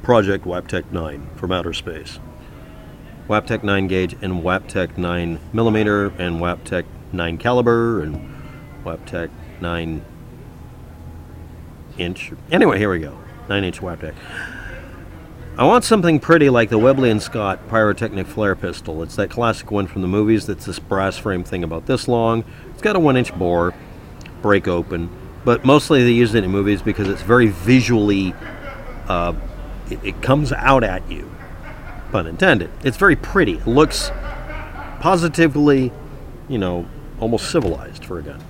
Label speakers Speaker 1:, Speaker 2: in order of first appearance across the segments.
Speaker 1: Project Waptec 9 from outer space. Waptec 9 gauge and Waptec 9 millimeter and Waptec 9 caliber and Waptec 9 inch. Anyway, here we go. 9-inch Waptec. I want something pretty like the Webley & Scott Pyrotechnic Flare Pistol. It's that classic one from the movies that's this brass frame thing about this long. It's got a 1-inch bore, break open, but mostly they use it in movies because it's very visually, it comes out at you, pun intended. It's very pretty. It looks positively, almost civilized for a gun.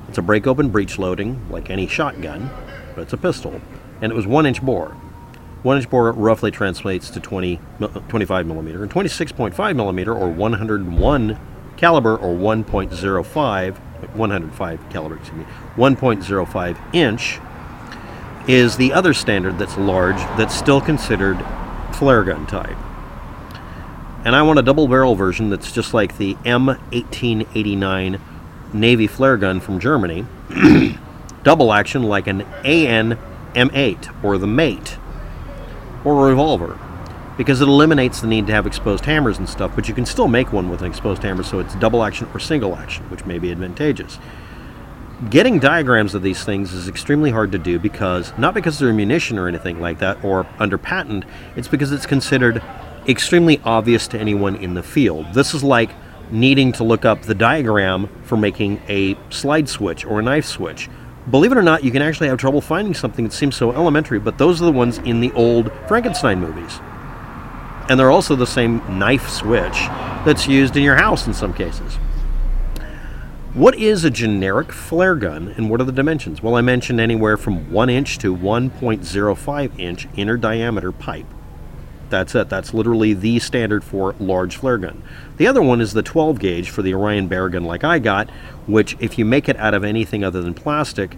Speaker 1: It's a break open breech loading, like any shotgun, but it's a pistol. And it was 1-inch bore. 1-inch bore roughly translates to 25 millimeter, and 26.5 millimeter, or 101 caliber, or 105 caliber, 1.05 inch, is the other standard that's large, that's still considered flare gun type. And I want a double barrel version that's just like the M1889 Navy flare gun from Germany, double action like an AN M8 or the Mate, or a revolver, because it eliminates the need to have exposed hammers and stuff, but you can still make one with an exposed hammer, so it's double action or single action, which may be advantageous. Getting diagrams of these things is extremely hard to do because, not because they're ammunition or anything like that, or under patent, it's because it's considered extremely obvious to anyone in the field. This is like needing to look up the diagram for making a slide switch or a knife switch. Believe it or not, you can actually have trouble finding something that seems so elementary, but those are the ones in the old Frankenstein movies. And they're also the same knife switch that's used in your house in some cases. What is a generic flare gun, and what are the dimensions? Well, I mentioned anywhere from 1 inch to 1.05 inch inner diameter pipe. That's it. That's literally the standard for large flare gun. The other one is the 12 gauge for the Orion bear gun like I got, which if you make it out of anything other than plastic,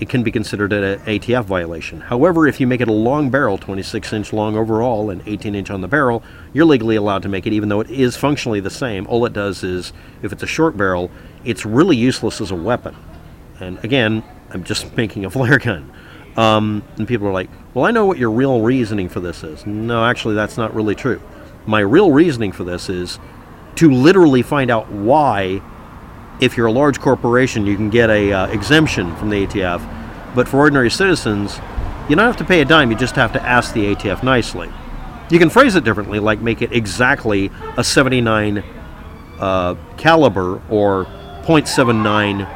Speaker 1: it can be considered an ATF violation. However, if you make it a long barrel, 26-inch long overall and 18-inch on the barrel, you're legally allowed to make it, even though it is functionally the same. All it does is, if it's a short barrel, it's really useless as a weapon. And again, I'm just making a flare gun. And people are like, well, I know what your real reasoning for this is. No, actually, that's not really true. My real reasoning for this is to literally find out why, if you're a large corporation, you can get a exemption from the ATF, but for ordinary citizens, you don't have to pay a dime, you just have to ask the ATF nicely. You can phrase it differently, like make it exactly a 79 caliber or 0.79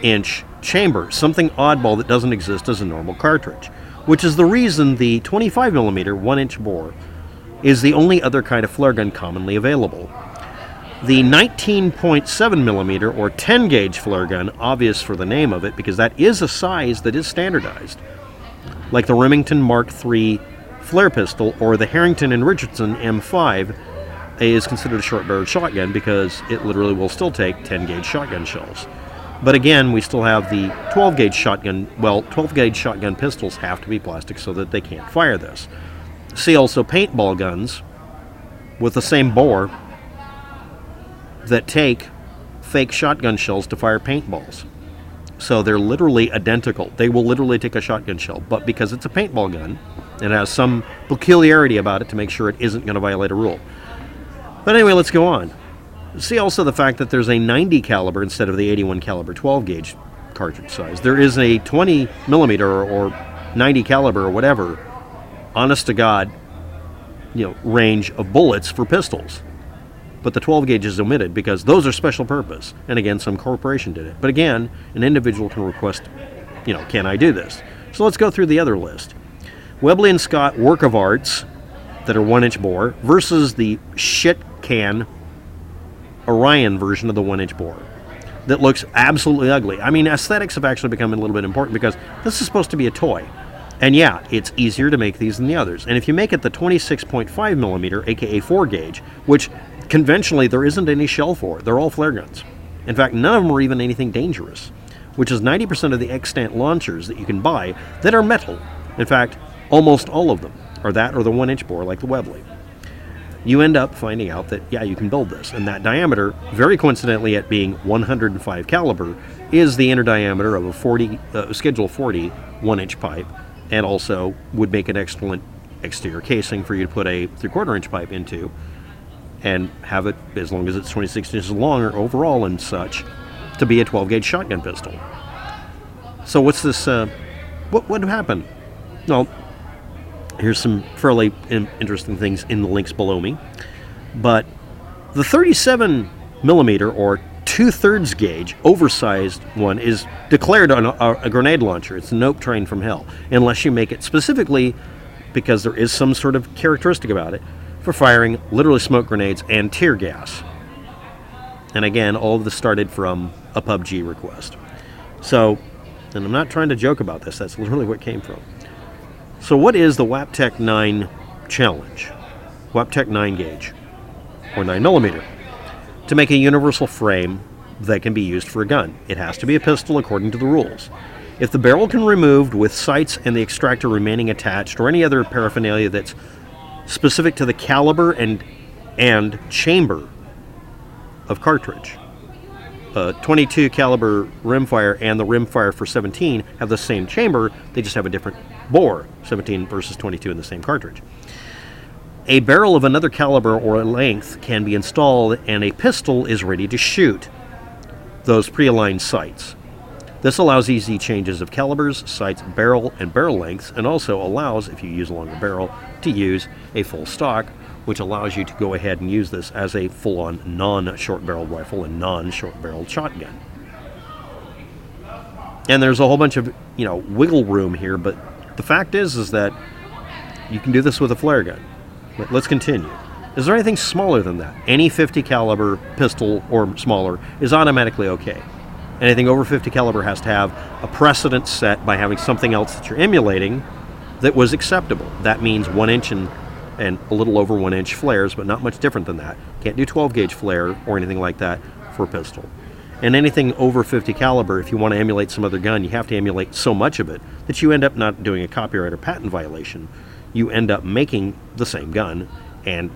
Speaker 1: inch chamber, something oddball that doesn't exist as a normal cartridge, which is the reason the 25 millimeter 1-inch bore is the only other kind of flare gun commonly available. The 19.7 millimeter or 10 gauge flare gun, obvious for the name of it because that is a size that is standardized, like the Remington Mark III flare pistol or the Harrington and Richardson M5 is considered a short-barreled shotgun because it literally will still take 10 gauge shotgun shells. But again, we still have the 12 gauge shotgun. Well, 12 gauge shotgun pistols have to be plastic so that they can't fire this. See also paintball guns with the same bore that take fake shotgun shells to fire paintballs. So they're literally identical. They will literally take a shotgun shell, but because it's a paintball gun, it has some peculiarity about it to make sure it isn't going to violate a rule. But anyway, let's go on. See also the fact that there's a 90 caliber instead of the 81 caliber 12 gauge cartridge size. There is a 20 millimeter or 90 caliber or whatever, honest to God, range of bullets for pistols. But the 12 gauge is omitted because those are special purpose. And again, some corporation did it. But again, an individual can request, can I do this? So let's go through the other list. Webley & Scott work of arts that are 1-inch bore versus the shit can Orion version of the 1-inch bore that looks absolutely ugly. I mean, aesthetics have actually become a little bit important because this is supposed to be a toy. And yeah, it's easier to make these than the others. And if you make it the 26.5 millimeter, aka 4 gauge, which conventionally there isn't any shell for, they're all flare guns. In fact, none of them are even anything dangerous, which is 90% of the extant launchers that you can buy that are metal. In fact, almost all of them are that or the 1-inch bore like the Webley. You end up finding out that, yeah, you can build this. And that diameter, very coincidentally at being 105 caliber, is the inner diameter of a Schedule 40 1-inch pipe, and also would make an excellent exterior casing for you to put a 3/4 inch pipe into, and have it, as long as it's 26 inches long or overall and such, to be a 12 gauge shotgun pistol. So what's this, what happened? Well, here's some fairly interesting things in the links below me. But the 37 millimeter or 2/3 gauge oversized one is declared on a grenade launcher. It's a nope train from hell, unless you make it specifically, because there is some sort of characteristic about it, for firing literally smoke grenades and tear gas. And again, all of this started from a PUBG request. So, and I'm not trying to joke about this, that's literally what it came from. So what is the Waptec 9 challenge? Waptec 9 gauge, or 9 millimeter. To make a universal frame that can be used for a gun. It has to be a pistol according to the rules. If the barrel can be removed with sights and the extractor remaining attached, or any other paraphernalia that's specific to the caliber and chamber of cartridge. 22 caliber rimfire and the rimfire for 17 have the same chamber, they just have a different bore, 17 versus 22 in the same cartridge. A barrel of another caliber or length can be installed and a pistol is ready to shoot those pre-aligned sights. This allows easy changes of calibers, sights, barrel, and barrel lengths, and also allows, if you use a longer barrel, to use a full stock, which allows you to go ahead and use this as a full-on non-short-barreled rifle and non-short-barreled shotgun. And there's a whole bunch of, wiggle room here, but the fact is that you can do this with a flare gun. Let's continue. Is there anything smaller than that? Any 50 caliber pistol or smaller is automatically okay. Anything over 50 caliber has to have a precedent set by having something else that you're emulating that was acceptable. That means 1 inch and a little over 1 inch flares, but not much different than that. Can't do 12 gauge flare or anything like that for a pistol. And anything over 50 caliber, if you want to emulate some other gun, you have to emulate so much of it that you end up not doing a copyright or patent violation. You end up making the same gun, and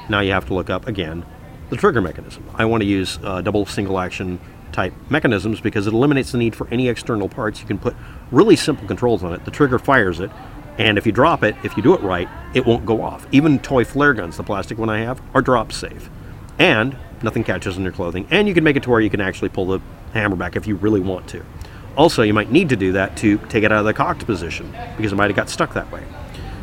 Speaker 1: now you have to look up, again, the trigger mechanism. I want to use double single action type mechanisms because it eliminates the need for any external parts. You can put really simple controls on it. The trigger fires it, and if you drop it, if you do it right, it won't go off. Even toy flare guns, the plastic one I have, are drop safe. And nothing catches in your clothing, and you can make it to where you can actually pull the hammer back if you really want to. Also, you might need to do that to take it out of the cocked position because it might have got stuck that way.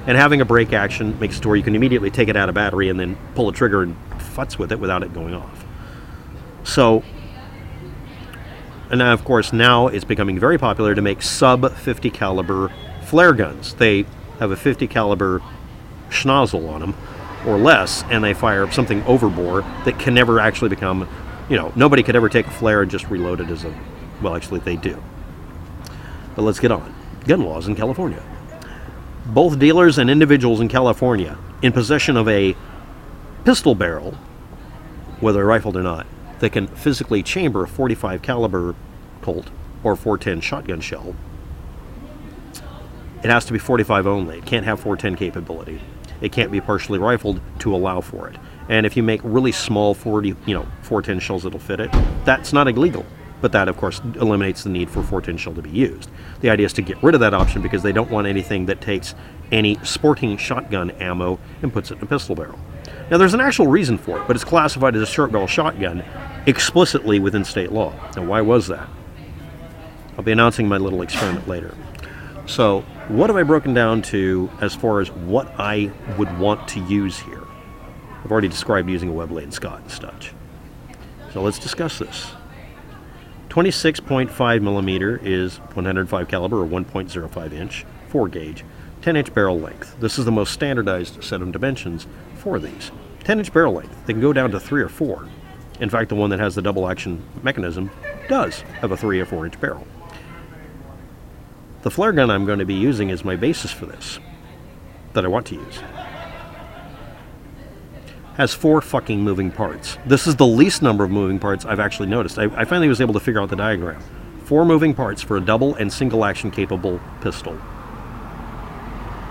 Speaker 1: And having a brake action makes it to where you can immediately take it out of battery and then pull a trigger and futz with it without it going off. So, and now, of course, now it's becoming very popular to make sub 50 caliber flare guns. They have a 50 caliber schnozzle on them or less, and they fire something overbore that can never actually become, nobody could ever take a flare and just reload it well, actually they do. But let's get on. Gun laws in California. Both dealers and individuals in California in possession of a pistol barrel, whether rifled or not, that can physically chamber a 45 caliber Colt or 410 shotgun shell. It has to be 45 only. It can't have 410 capability. It can't be partially rifled to allow for it. And if you make really small 410 shells that'll fit it, that's not illegal. But that, of course, eliminates the need for 410 shell to be used. The idea is to get rid of that option because they don't want anything that takes any sporting shotgun ammo and puts it in a pistol barrel. Now, there's an actual reason for it, but it's classified as a short barrel shotgun explicitly within state law. Now, why was that? I'll be announcing my little experiment later. So, what have I broken down to as far as what I would want to use here? I've already described using a Webley and Scott and such. So let's discuss this. 26.5 millimeter is 105 caliber or 1.05 inch, 4 gauge, 10 inch barrel length. This is the most standardized set of dimensions for these. 10 inch barrel length. They can go down to 3 or 4. In fact, the one that has the double action mechanism does have a 3 or 4 inch barrel. The flare gun I'm going to be using is my basis for this, that I want to use. Has 4 fucking moving parts. This is the least number of moving parts I've actually noticed. I finally was able to figure out the diagram. 4 moving parts for a double and single action capable pistol.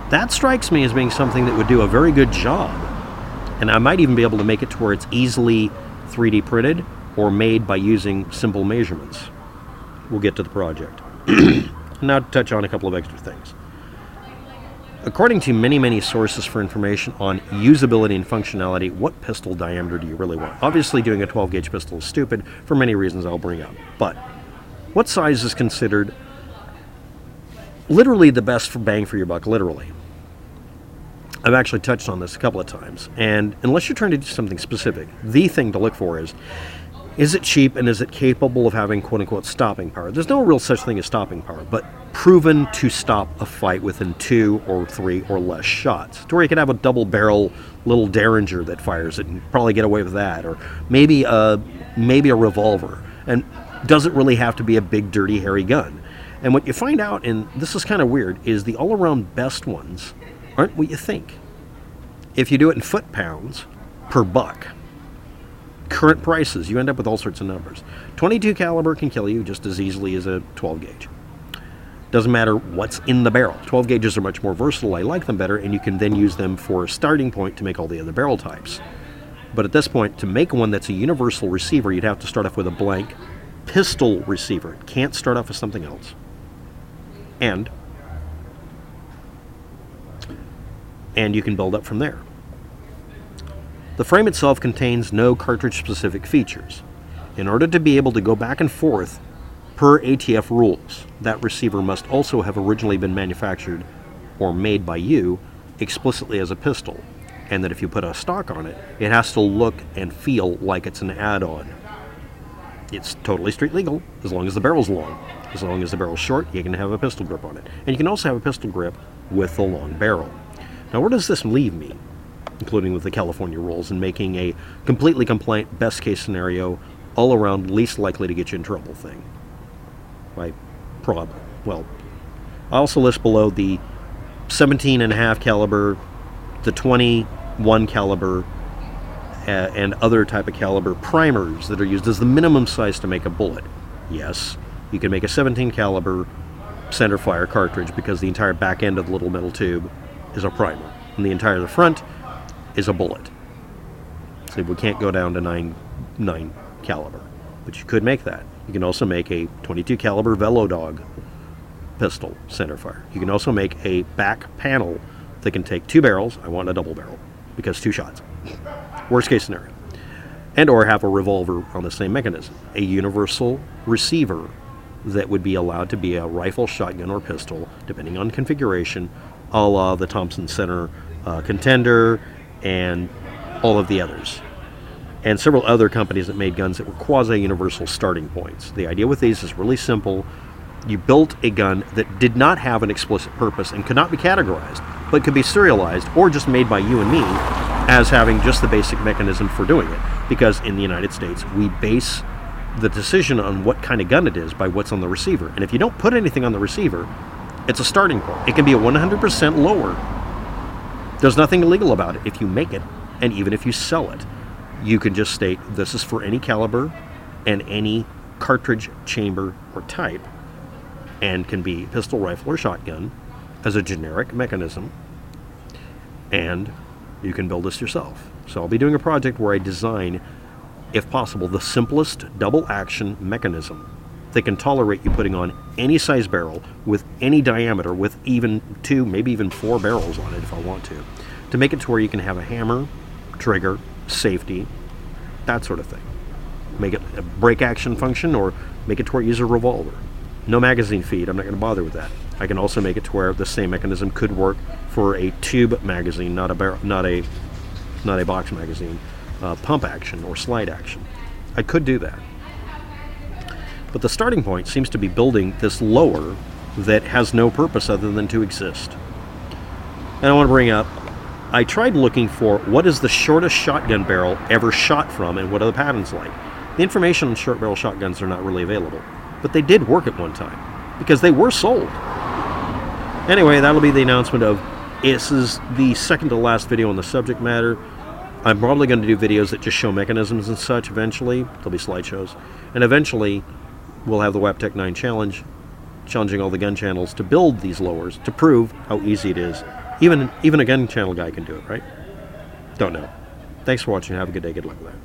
Speaker 1: That strikes me as being something that would do a very good job. And I might even be able to make it to where it's easily 3D printed or made by using simple measurements. We'll get to the project. Now to touch on a couple of extra things. according to many, many sources for information on usability and functionality, what pistol diameter do you really want? Obviously, doing a 12 gauge pistol is stupid for many reasons I'll bring up. But what size is considered literally the best for bang for your buck? Literally. I've actually touched on this a couple of times. And unless you're trying to do something specific, the thing to look for is it cheap and is it capable of having quote-unquote stopping power? There's no real such thing as stopping power, but proven to stop a fight within 2 or 3 or less shots. To where you could have a double barrel little Derringer that fires it and probably get away with that, or maybe a revolver. And doesn't really have to be a big, dirty, hairy gun. And what you find out, and this is kind of weird, is the all-around best ones aren't what you think. If you do it in foot-pounds per buck, current prices, you end up with all sorts of numbers. 22 caliber can kill you just as easily as a 12 gauge. Doesn't matter what's in the barrel. 12 gauges are much more versatile. I like them better, and you can then use them for a starting point to make all the other barrel types. But at this point, to make one that's a universal receiver, you'd have to start off with a blank pistol receiver. It can't start off with something else. And you can build up from there. The frame itself contains no cartridge-specific features. In order to be able to go back and forth per ATF rules, that receiver must also have originally been manufactured or made by you explicitly as a pistol, and that if you put a stock on it, it has to look and feel like it's an add-on. It's totally street legal as long as the barrel's long. As long as the barrel's short, you can have a pistol grip on it. And you can also have a pistol grip with the long barrel. Now, where does this leave me, including with the California rules, and making a completely compliant, best-case scenario, all-around, least likely to get you in trouble thing? Right? Probably. Well, I also list below the 17.5 caliber, the 21 caliber, and other type of caliber primers that are used as the minimum size to make a bullet. Yes, you can make a 17 caliber center fire cartridge because the entire back end of the little metal tube is a primer, and the entire the front is a bullet. So we can't go down to 9 caliber, but you could make that. You can also make a 22 caliber Velo Dog pistol center fire. You can also make a back panel that can take 2 barrels. I want a double barrel because 2 shots. Worst case scenario. And or have a revolver on the same mechanism. A universal receiver that would be allowed to be a rifle, shotgun, or pistol, depending on configuration, a la the Thompson Center Contender and all of the others. And several other companies that made guns that were quasi-universal starting points. The idea with these is really simple. You built a gun that did not have an explicit purpose and could not be categorized, but could be serialized or just made by you and me as having just the basic mechanism for doing it. Because in the United States, we base the decision on what kind of gun it is by what's on the receiver. And if you don't put anything on the receiver, it's a starting point. It can be a 100% lower. There's nothing illegal about it if you make it, and even if you sell it. You can just state this is for any caliber and any cartridge, chamber, or type, and can be pistol, rifle, or shotgun as a generic mechanism, and you can build this yourself. So I'll be doing a project where I design, if possible, the simplest double action mechanism that can tolerate you putting on any size barrel with any diameter, with even 2, maybe even 4 barrels on it if I want to make it to where you can have a hammer, trigger, safety, that sort of thing. Make it a break action function, or make it to where you use a revolver. No magazine feed, I'm not going to bother with that. I can also make it to where the same mechanism could work for a tube magazine, not a barrel, not a box magazine, pump action or slide action. I could do that. But the starting point seems to be building this lower that has no purpose other than to exist. And I want to bring up, I tried looking for what is the shortest shotgun barrel ever shot from and what are the patterns like. The information on short barrel shotguns are not really available, but they did work at one time because they were sold. Anyway, that'll be the announcement of, this is the second to last video on the subject matter. I'm probably going to do videos that just show mechanisms and such eventually. There'll be slideshows. And eventually, we'll have the WAPTEC 9 challenge, challenging all the gun channels to build these lowers to prove how easy it is. Even a gun channel guy can do it, right? Don't know. Thanks for watching. Have a good day. Good luck with that.